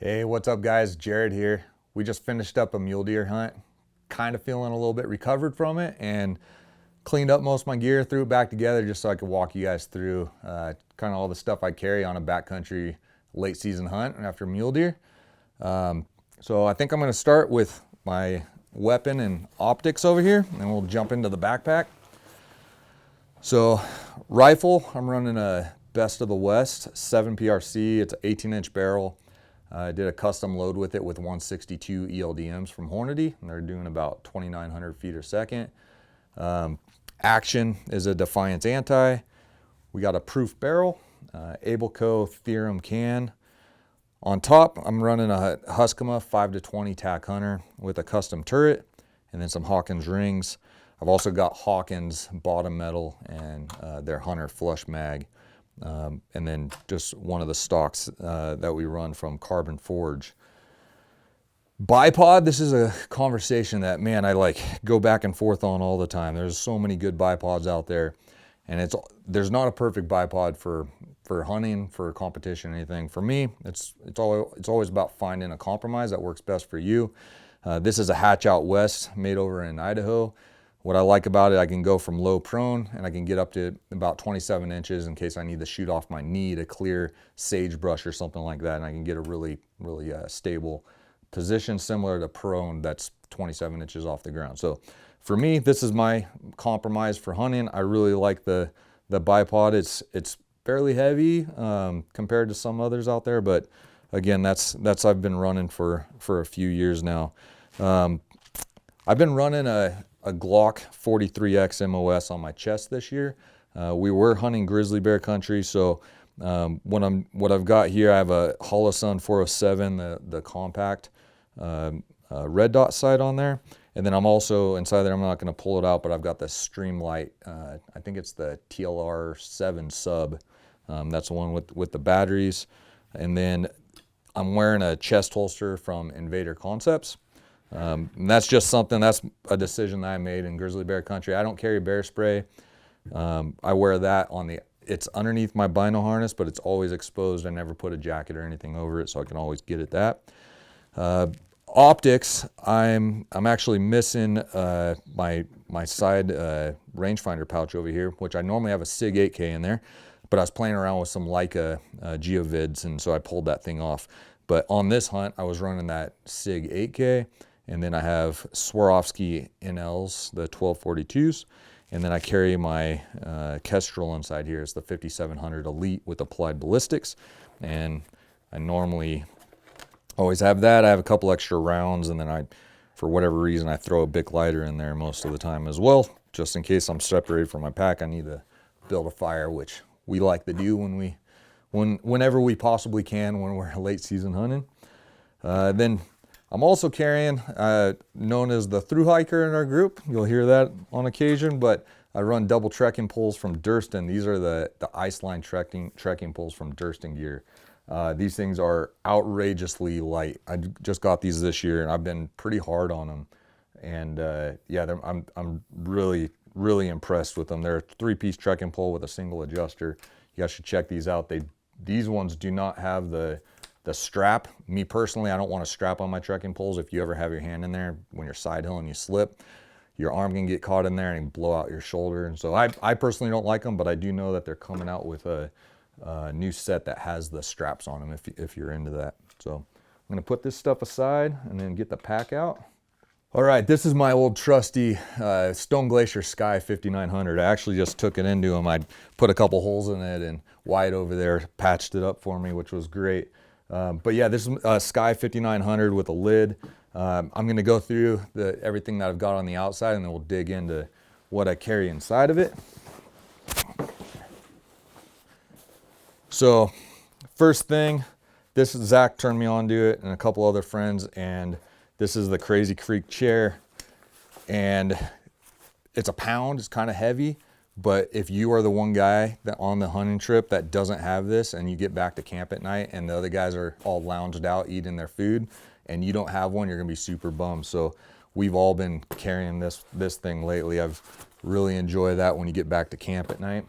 Hey, what's up guys? Jared here. We just finished up a mule deer hunt. Kind of feeling a little bit recovered from it and cleaned up most of my gear, threw it back together just so I could walk you guys through kind of all the stuff I carry on a backcountry late season hunt after mule deer. So I think I'm going to start with my weapon and optics over here, and we'll jump into the backpack. So rifle, I'm running a Best of the West 7 PRC. It's an 18-inch barrel. I did a custom load with it with 162 ELDMs from Hornady, and they're doing about 2,900 feet a second. Action is a Defiance Anti. We got a proof barrel, Ableco Theorem can. On top, I'm running a Huskema 5-20 tack hunter with a custom turret, and then some Hawkins rings. I've also got Hawkins bottom metal and their hunter flush mag. And then just one of the stocks that we run from Carbon Forge. Bipod, this is a conversation that, man, I like go back and forth on all the time. There's so many good bipods out there, and there's not a perfect bipod for hunting, for competition, anything. For me, it's always about finding a compromise that works best for you. This is a Hatch Out West made over in Idaho. What I like about it, I can go from low prone and I can get up to about 27 inches in case I need to shoot off my knee to clear sagebrush or something like that. And I can get a really stable position similar to prone that's 27 inches off the ground. So for me, this is my compromise for hunting. I really like the bipod. It's fairly heavy compared to some others out there, but again, that's I've been running for a few years now. I've been running a Glock 43X MOS on my chest this year. We were hunting grizzly bear country, so what I've got here, I have a Holosun 407, the compact red dot sight on there, and then I'm also inside there. I'm not going to pull it out, but I've got the Streamlight. I think it's the TLR 7 sub. That's the one with the batteries, and then I'm wearing a chest holster from Invader Concepts. And that's just something, that's a decision that I made in grizzly bear country. I don't carry bear spray. I wear that it's underneath my bino harness, but it's always exposed. I never put a jacket or anything over it, so I can always get at that. Optics, I'm actually missing my side rangefinder pouch over here, which I normally have a SIG 8K in there, but I was playing around with some Leica Geovids, and so I pulled that thing off. But on this hunt, I was running that SIG 8K, and then I have Swarovski NLs, the 1242s, and then I carry my Kestrel inside here. It's the 5700 Elite with applied ballistics, and I normally always have that. I have a couple extra rounds, and then for whatever reason, I throw a Bic lighter in there most of the time as well, just in case I'm separated from my pack. I need to build a fire, which we like to do whenever we possibly can when we're late season hunting. Then I'm also carrying, known as the thru hiker in our group. You'll hear that on occasion, but I run double trekking poles from Durston. These are the Iceline trekking poles from Durston Gear. These things are outrageously light. I just got these this year, and I've been pretty hard on them. And yeah, I'm really impressed with them. They're a 3-piece trekking pole with a single adjuster. You guys should check these out. These ones do not have the strap. Me personally, I don't want a strap on my trekking poles. If you ever have your hand in there when you're side hill and you slip, your arm can get caught in there and blow out your shoulder. And so I personally don't like them, but I do know that they're coming out with a new set that has the straps on them if you're into that. So I'm gonna put this stuff aside and then get the pack out. All right, this is my old trusty Stone Glacier Sky 5900. I actually just took it into them. I put a couple holes in it, and Wyatt over there patched it up for me, which was great. But yeah, this is a Sky 5900 with a lid. I'm going to go through everything that I've got on the outside, and then we'll dig into what I carry inside of it. So first thing, Zach turned me on to it, and a couple other friends, and this is the Crazy Creek chair, and it's a pound. It's kind of heavy. But if you are the one guy that on the hunting trip that doesn't have this, and you get back to camp at night and the other guys are all lounged out eating their food and you don't have one, you're gonna be super bummed. So we've all been carrying this thing lately. I've really enjoyed that when you get back to camp at night.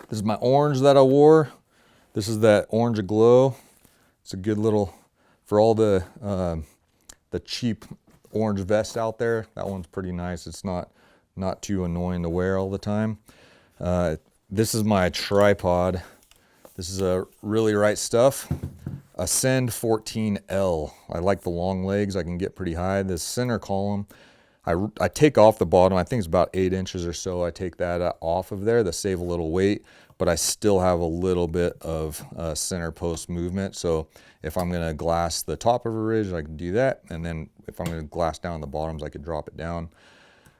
This is my orange that I wore. This is that Orange Aglow. It's a good little, for all the cheap orange vest out there, that one's pretty nice. It's not too annoying to wear all the time. This is my tripod. This is a Really Right Stuff Ascend 14L. I like the long legs. I can get pretty high. This center column, I take off the bottom. I think it's about 8 inches or so. I take that off of there to save a little weight, but I still have a little bit of center post movement. So if I'm gonna glass the top of a ridge, I can do that. And then if I'm gonna glass down the bottoms, I could drop it down.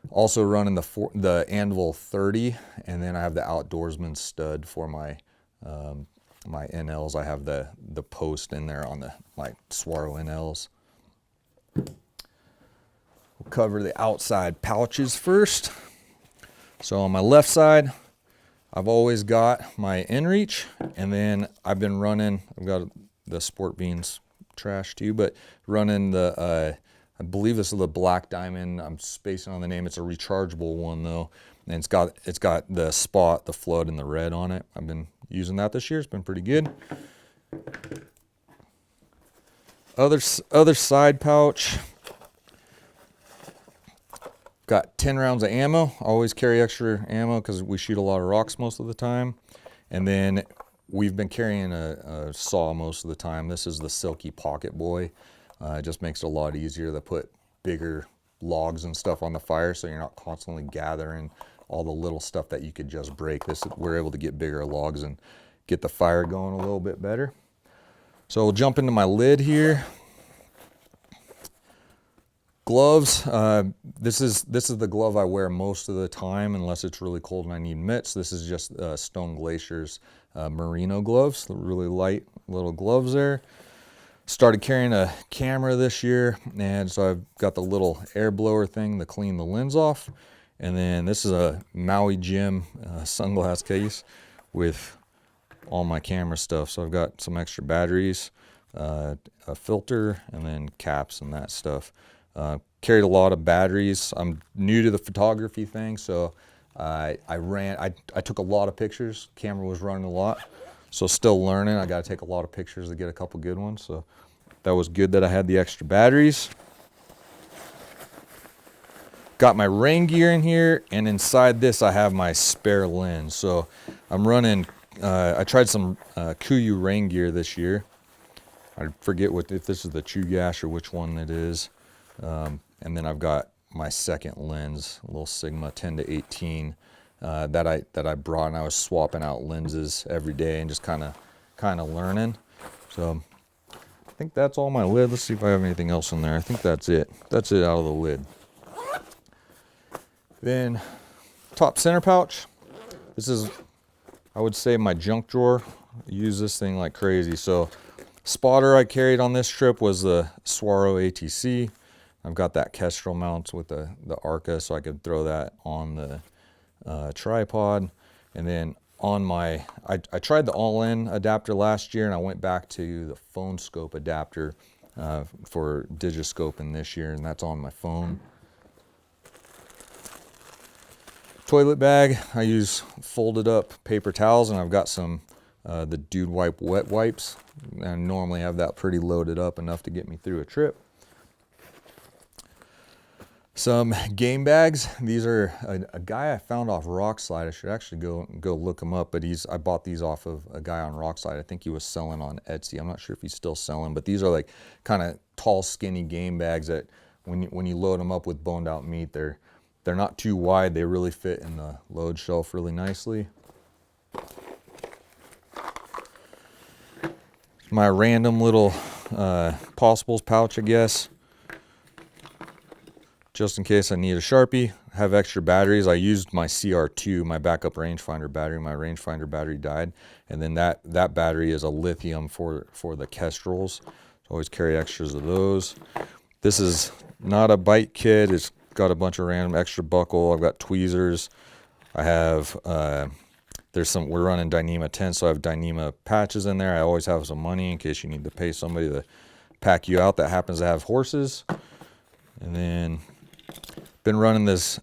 Also running the Anvil 30, and then I have the Outdoorsman stud for my my NLs. I have the post in there on my Swaro NLs. We'll cover the outside pouches first. So on my left side, I've always got my inReach, and then I've been running, I've got the Sport Beans trash too, but running the I believe this is the Black Diamond. I'm spacing on the name. It's a rechargeable one though, and it's got the spot, the flood, and the red on it. I've been using that this year. It's been pretty good. Other side pouch. Got 10 rounds of ammo. I always carry extra ammo because we shoot a lot of rocks most of the time. And then we've been carrying a saw most of the time. This is the Silky Pocket Boy. It just makes it a lot easier to put bigger logs and stuff on the fire, so you're not constantly gathering all the little stuff that you could just break. We're able to get bigger logs and get the fire going a little bit better. So we'll jump into my lid here. Gloves. This is the glove I wear most of the time, unless it's really cold and I need mitts. This is just Stone Glacier's merino gloves. Really light little gloves there. Started carrying a camera this year, and so I've got the little air blower thing to clean the lens off. And then this is a Maui Jim sunglass case with all my camera stuff. So I've got some extra batteries, a filter, and then caps and that stuff. Carried a lot of batteries. I'm new to the photography thing, so I took a lot of pictures. Camera was running a lot. So still learning. I got to take a lot of pictures to get a couple good ones. So that was good that I had the extra batteries. Got my rain gear in here, and inside this I have my spare lens. So I'm running, I tried some Kuiu rain gear this year. I forget if this is the Chugash or which one it is. And then I've got my second lens, a little Sigma 10-18. That I brought, and I was swapping out lenses every day and just kind of learning. So I think that's all my lid. Let's see if I have anything else in there. I think that's it. That's it out of the lid. Then top center pouch. This is, I would say, my junk drawer. I use this thing like crazy. So spotter I carried on this trip was the Swaro ATC. I've got that Kestrel mount with the Arca, so I could throw that on the tripod. And then on my, I tried the all-in adapter last year, and I went back to the phone scope adapter for digiscoping this year, and that's on my phone. Toilet bag, I use folded up paper towels, and I've got some the Dude Wipe wet wipes. I normally have that pretty loaded up, enough to get me through a trip. Some game bags. These are a guy I found off Rockslide. I should actually go look him up, but I bought these off of a guy on Rockslide. I think he was selling on Etsy. I'm not sure if he's still selling, but these are like kind of tall, skinny game bags that when you load them up with boned out meat, they're not too wide. They really fit in the load shelf really nicely. My random little Possibles pouch, I guess. Just in case I need a Sharpie. I have extra batteries. I used my CR2, my backup rangefinder battery. My rangefinder battery died. And then that battery is a lithium for the Kestrels. So I always carry extras of those. This is not a bite kit. It's got a bunch of random extra buckle. I've got tweezers. I have, we're running Dyneema 10, so I have Dyneema patches in there. I always have some money in case you need to pay somebody to pack you out that happens to have horses. And then been running this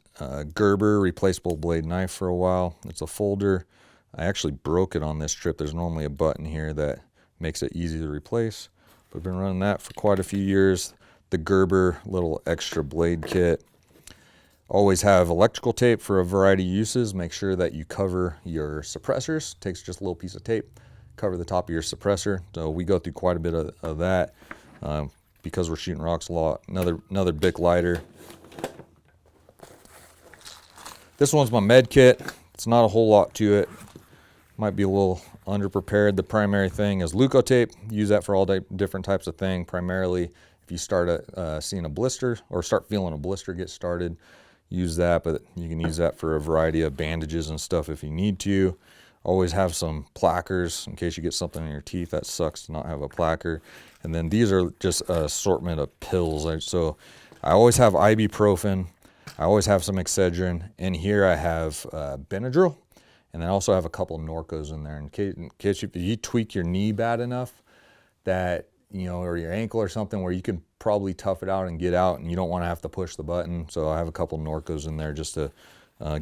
Gerber replaceable blade knife for a while. It's a folder. I actually broke it on this trip. There's normally a button here that makes it easy to replace. We've been running that for quite a few years. The Gerber little extra blade kit. Always have electrical tape for a variety of uses. Make sure that you cover your suppressors. Takes just a little piece of tape, cover the top of your suppressor. So we go through quite a bit of that because we're shooting rocks a lot. Another Bic lighter. This one's my med kit. It's not a whole lot to it. Might be a little underprepared. The primary thing is leukotape. Use that for all different types of things. Primarily, if you start seeing a blister or start feeling a blister get started, use that. But you can use that for a variety of bandages and stuff if you need to. Always have some plackers in case you get something in your teeth. That sucks to not have a placker. And then these are just an assortment of pills. So I always have ibuprofen. I always have some Excedrin. In here I have Benadryl. And then I also have a couple of Norcos in there in case if you tweak your knee bad enough that, you know, or your ankle or something where you can probably tough it out and get out and you don't want to have to push the button. So I have a couple of Norcos in there just to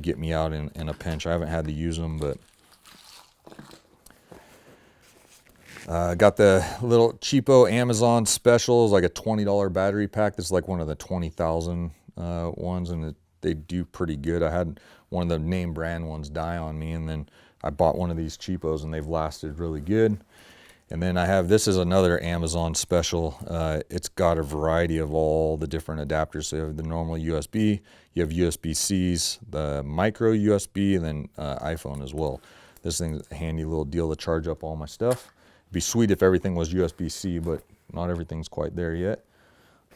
get me out in a pinch. I haven't had to use them, but got the little cheapo Amazon specials, like a $20 battery pack. This is like one of the 20,000 ones, and they do pretty good. I had one of the name brand ones die on me, and then I bought one of these cheapos and they've lasted really good. And then I have, this is another Amazon special. It's got a variety of all the different adapters. So you have the normal USB, you have USB-Cs, the micro USB, and then iPhone as well. This thing's a handy little deal to charge up all my stuff. It'd be sweet if everything was USB-C, but not everything's quite there yet.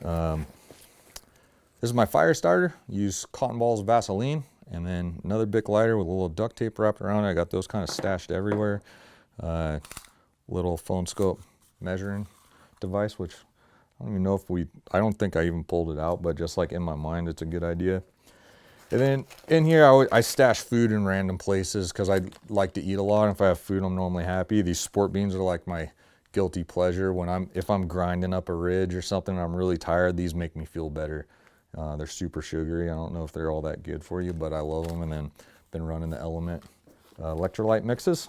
This is my fire starter. Use cotton balls of Vaseline, and then another Bic lighter with a little duct tape wrapped around it. I got those kind of stashed everywhere. Little phone scope measuring device, which I don't even know if I don't think I even pulled it out, but just like in my mind, it's a good idea. And then in here, I stash food in random places because I like to eat a lot. If I have food, I'm normally happy. These sport beans are like my guilty pleasure. If I'm grinding up a ridge or something and I'm really tired, these make me feel better. They're super sugary. I don't know if they're all that good for you, but I love them. And then been running the Element electrolyte mixes.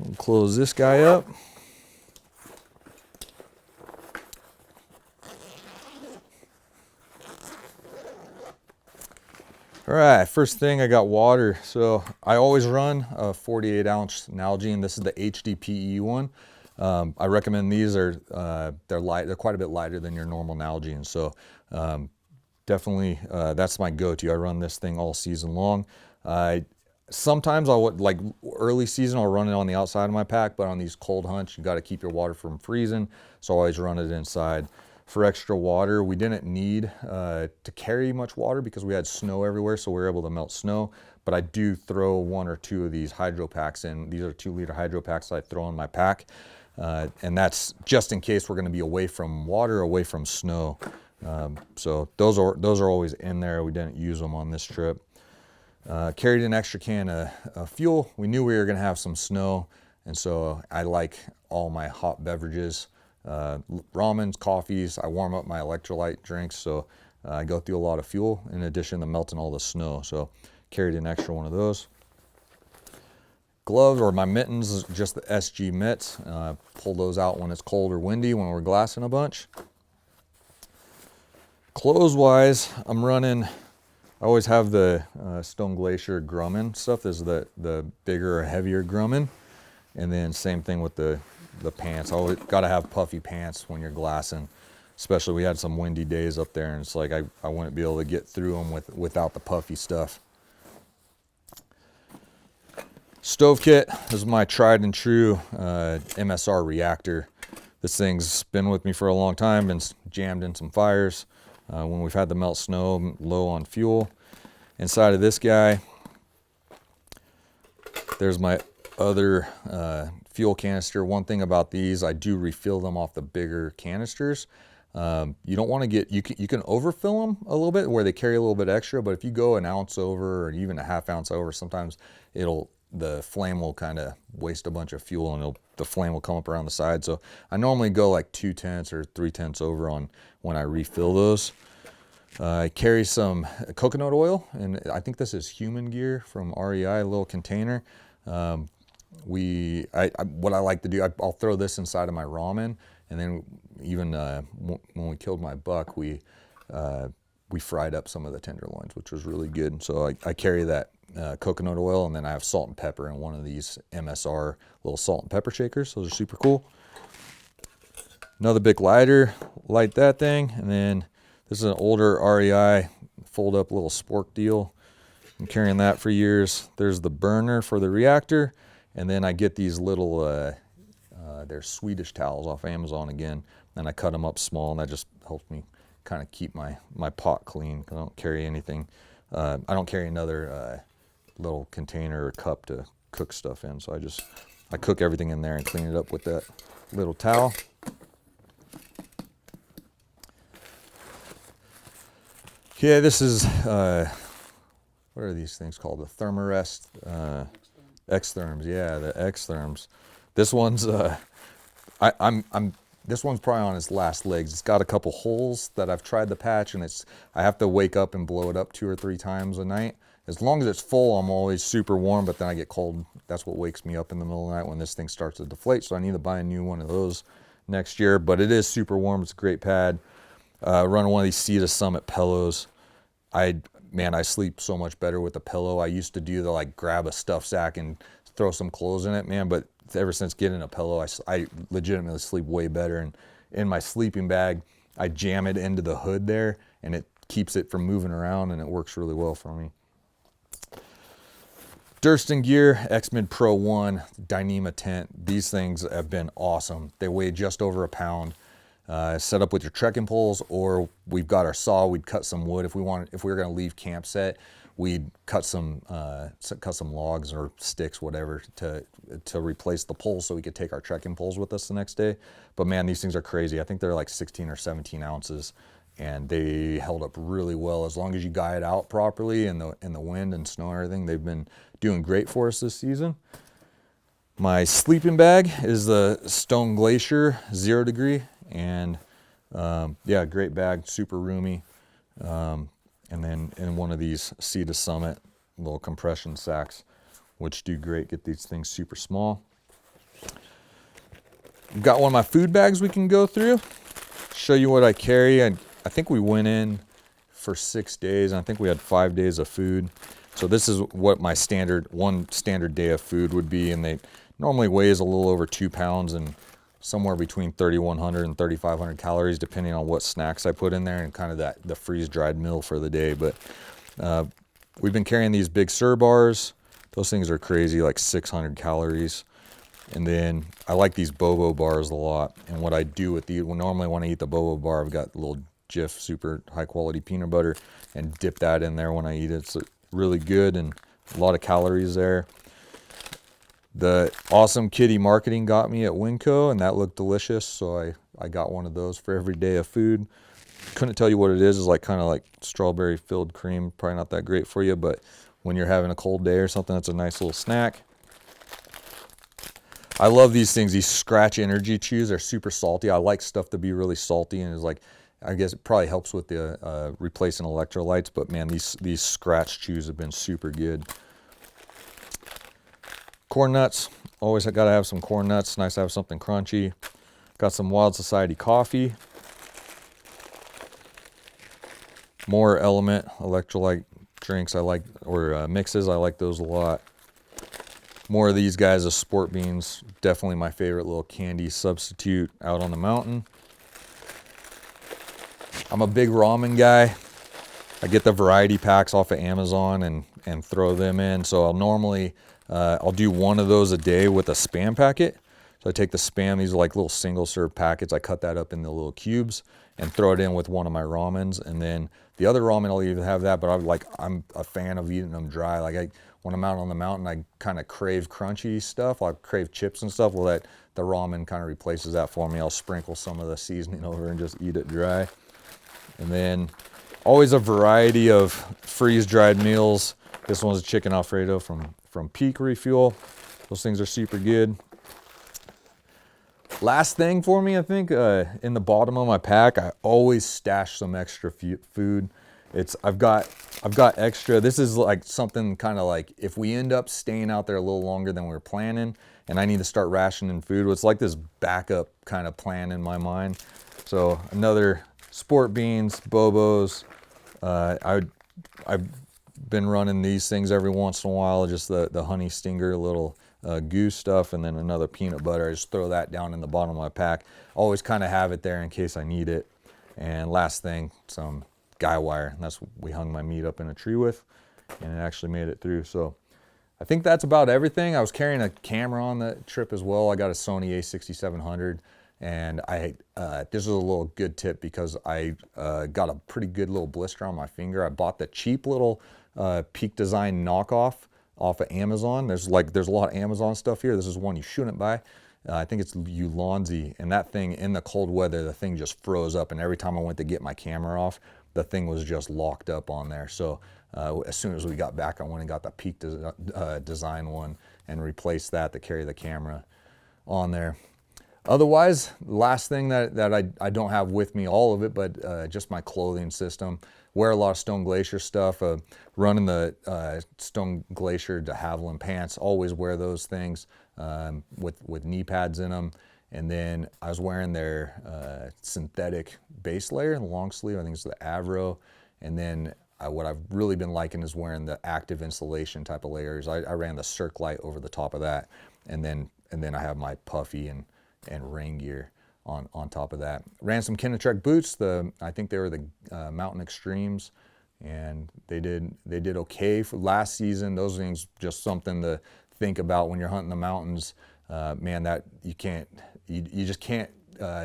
We'll close this guy up. All right, first thing, I got water. So I always run a 48-ounce Nalgene. This is the HDPE one. I recommend these. They're light. They're quite a bit lighter than your normal Nalgene. So definitely, that's my go-to. I run this thing all season long. Sometimes like early season, I'll run it on the outside of my pack, but on these cold hunts, you got to keep your water from freezing. So I always run it inside. For extra water, we didn't need to carry much water because we had snow everywhere, so we were able to melt snow. But I do throw one or two of these hydro packs in. These are 2-liter hydro packs that I throw in my pack. And that's just in case we're going to be away from water, away from snow. So those are always in there. We didn't use them on this trip. Carried an extra can of fuel. We knew we were going to have some snow, and so I like all my hot beverages, ramens, coffees. I warm up my electrolyte drinks, so I go through a lot of fuel in addition to melting all the snow. So carried an extra one of those. Gloves, or my mittens, just the SG mitts. Pull those out when it's cold or windy, when we're glassing a bunch. Clothes-wise, I'm running, I always have the Stone Glacier Grumman stuff. This is the bigger or heavier Grumman. And then same thing with the pants. Always got to have puffy pants when you're glassing. Especially we had some windy days up there, and it's like I wouldn't be able to get through them without the puffy stuff. Stove kit. This is my tried and true MSR reactor. This thing's been with me for a long time, been jammed in some fires. When we've had to melt snow, low on fuel. Inside of this guy, there's my other fuel canister. One thing about these, I do refill them off the bigger canisters. You don't want to get, you can overfill them a little bit where they carry a little bit extra, but if you go an ounce over or even a half ounce over, sometimes the flame will kind of waste a bunch of fuel, and the flame will come up around the side. So I normally go like 2/10 or 3/10 over on when I refill those. I carry some coconut oil, and I think this is Human Gear from REI, a little container. what I like to do, I'll throw this inside of my ramen, and then even when we killed my buck, we fried up some of the tenderloins, which was really good. So I carry that coconut oil, and then I have salt and pepper in one of these MSR little salt and pepper shakers. Those are super cool. Another big lighter, light that thing, and then this is an older REI fold up little spork deal. I'm carrying that for years. There's the burner for the reactor, and then I get these little they're Swedish towels off Amazon again, and I cut them up small, and that just helps me kind of keep my pot clean. I don't carry anything. I don't carry another little container or cup to cook stuff in, so I cook everything in there and clean it up with that little towel. Okay, this is what are these things called? The Thermarest X-Therms. Yeah, the X-Therms. This one's this one's probably on its last legs. It's got a couple holes that I've tried to patch, and I have to wake up and blow it up 2 or 3 times a night. As long as it's full, I'm always super warm, but then I get cold. That's what wakes me up in the middle of the night when this thing starts to deflate. So I need to buy a new one of those next year. But it is super warm. It's a great pad. Running one of these Sea to Summit pillows. Man, I sleep so much better with a pillow. I used to do the like grab a stuff sack and throw some clothes in it, man. But ever since getting a pillow, I legitimately sleep way better. And in my sleeping bag, I jam it into the hood there, and it keeps it from moving around, and it works really well for me. Durston Gear X-Mid Pro 1 Dyneema tent. These things have been awesome. They weigh just over a pound. Set up with your trekking poles, or we've got our saw. We'd cut some wood if we were going to leave camp set. We'd cut some logs or sticks, whatever, to replace the poles so we could take our trekking poles with us the next day. But man, these things are crazy. I think they're like 16 or 17 ounces, and they held up really well as long as you guide out properly in the wind and snow and everything. They've been doing great for us this season. My sleeping bag is the Stone Glacier 0 degree, and yeah, great bag, super roomy. And then in one of these Sea to Summit little compression sacks, which do great, get these things super small. Got one of my food bags we can go through, show you what I carry. I think we went in for 6 days, and I think we had 5 days of food. So this is what my one standard day of food would be, and they normally weighs a little over 2 pounds and somewhere between 3,100 and 3,500 calories, depending on what snacks I put in there and kind of the freeze-dried meal for the day. But we've been carrying these big Sur bars. Those things are crazy, like 600 calories. And then I like these Bobo bars a lot. And what I do with these, normally when I eat the Bobo bar, I've got a little Jif super high-quality peanut butter and dip that in there when I eat it. It's really good and a lot of calories there. The Awesome Kitty marketing got me at Winco, and that looked delicious, so I got one of those for every day of food. Couldn't tell you what it is. It's like kind of like strawberry filled cream. Probably not that great for you, but when you're having a cold day or something, that's a nice little snack. I love these things, these Scratch Energy Chews. They're super salty. I like stuff to be really salty, and it's like, I guess it probably helps with the replacing electrolytes, but man, these Scratch Chews have been super good. Corn nuts, always got to have some corn nuts. Nice to have something crunchy. Got some Wild Society coffee. More Element electrolyte drinks I like, or mixes. I like those a lot. More of these guys, the Sport Beans. Definitely my favorite little candy substitute out on the mountain. I'm a big ramen guy. I get the variety packs off of Amazon and throw them in. So I'll normally I'll do one of those a day with a Spam packet. So I take the Spam, these are like little single serve packets. I cut that up into little cubes and throw it in with one of my ramens. And then the other ramen, I'll either have that, but I'm a fan of eating them dry. Like when I'm out on the mountain, I kind of crave crunchy stuff. I crave chips and stuff. Well, the ramen kind of replaces that for me. I'll sprinkle some of the seasoning over and just eat it dry. And then always a variety of freeze-dried meals. This one's a chicken Alfredo from Peak Refuel. Those things are super good. Last thing for me, I think, in the bottom of my pack, I always stash some extra food. I've got I've got extra. This is like something kind of like if we end up staying out there a little longer than we were planning and I need to start rationing food, it's like this backup kind of plan in my mind. So another sport beans, Bobos. I've been running these things every once in a while, just the honey stinger little goose stuff, and then another peanut butter. I just throw that down in the bottom of my pack. Always kind of have it there in case I need it. And last thing, some guy wire. And that's what we hung my meat up in a tree with, and it actually made it through. So I think that's about everything. I was carrying a camera on the trip as well. I got a Sony a6700, and this is a little good tip because I got a pretty good little blister on my finger. I bought the cheap little Peak Design knockoff off of Amazon. There's a lot of Amazon stuff here. This is one you shouldn't buy. I think it's Ulanzi, and that thing in the cold weather, the thing just froze up, and every time I went to get my camera off, the thing was just locked up on there. So as soon as we got back, I went and got the Peak Design one and replaced that to carry the camera on there. Otherwise, the last thing that I don't have with me all of it, but just my clothing system. Wear a lot of Stone Glacier stuff. Running the Stone Glacier de Havilland pants. Always wear those things with knee pads in them. And then I was wearing their synthetic base layer, the long sleeve. I think it's the Avro. And then what I've really been liking is wearing the active insulation type of layers. I ran the Circ Light over the top of that, and then I have my Puffy and rain gear on top of that. Ran some Kinnetrek boots. I think they were the Mountain Extremes, and they did okay for last season. Those things just something to think about when you're hunting the mountains. Man, that you just can't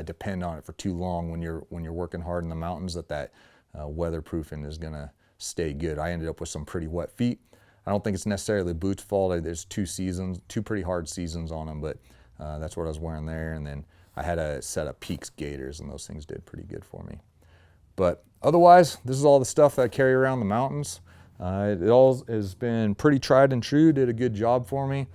depend on it for too long when you're working hard in the mountains. That weatherproofing is gonna stay good. I ended up with some pretty wet feet. I don't think it's necessarily the boots' fault. There's two pretty hard seasons on them, but that's what I was wearing there. And then I had a set of Peaks Gaiters, and those things did pretty good for me. But otherwise, this is all the stuff that I carry around the mountains. It all has been pretty tried and true, did a good job for me.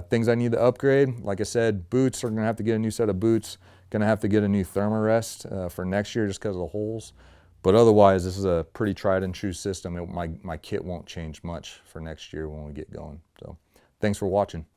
Things I need to upgrade, like I said, boots, are gonna have to get a new set of boots. Gonna have to get a new Thermarest for next year just because of the holes. But otherwise, this is a pretty tried and true system. My kit won't change much for next year when we get going. So thanks for watching.